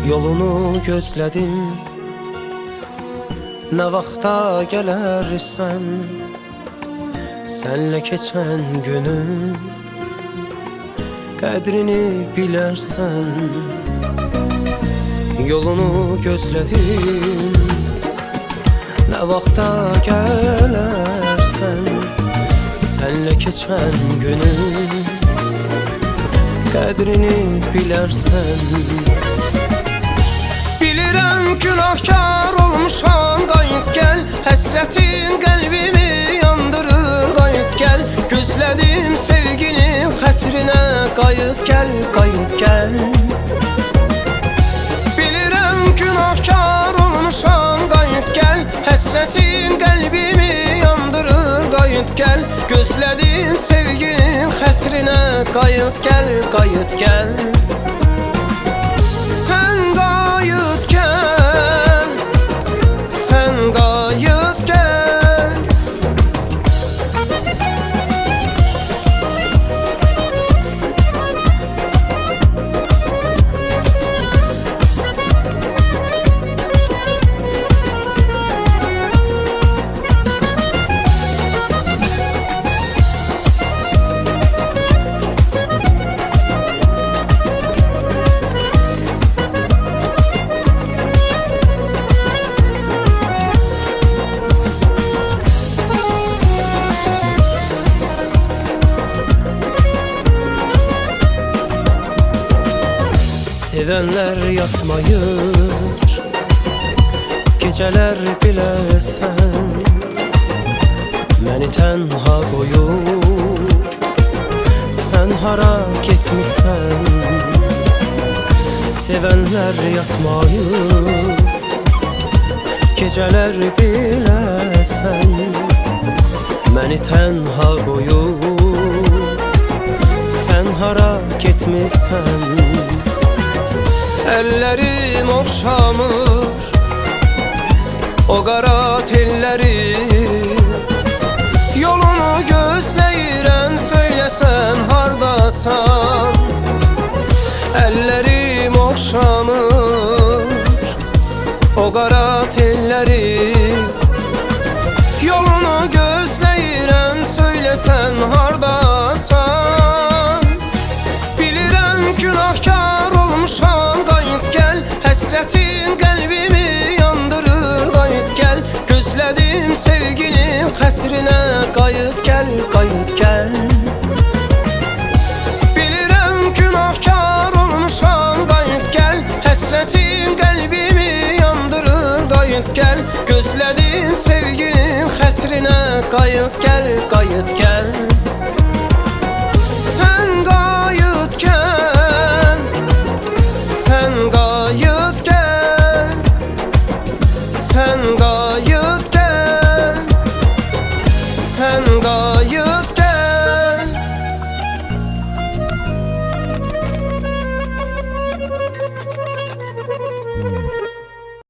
Yolunu gözlədim, nə vaxta gələrsən, sənlə keçən günün qədrini bilərsən. Yolunu gözlədim, nə vaxta gələrsən, sənlə keçən günün qədrini bilərsən. Bilirəm günahkar olmuşam, qayıt gəl, həsrətin qəlbimi yandırır, qayıt gəl. Gözlədim sevgini xətrinə, qayıt gəl, qayıt gəl. Bilirəm günahkar olmuşam, qayıt gəl, həsrətin qəlbimi yandırır, qayıt gəl. Gözlədim sevgini xətrinə, qayıt gəl, qayıt gəl. Sən qayıt gəl, sən qayıt gəl. Sevənlər yatmayır, gecələr biləsən, məni tənha qoyub, sən hara getmişsən. Sevənlər yatmayır, gecələr biləsən, məni tənha qoyub, sən hara getmişsən. Əllərim oxşamır o qara telləri, yolunu gözləyirəm, söyləsən hardasan. Əllərim oxşamır o qara telləri, yolunu gözləyirəm, söyləsən hardasan. Bilirəm günahkar olmuşam, qayıt gəl, həsrətin qəlbimi yandırır, qayıt gəl. Gözlədim sevgini xətrinə, qayıt gəl, qayıt gəl. Bilirəm günahkar olmuşam, qayıt gəl, həsrətin qəlbimi yandırır, qayıt gəl. Gözlədim sevgini xətrinə, qayıt gəl, qayıt gəl.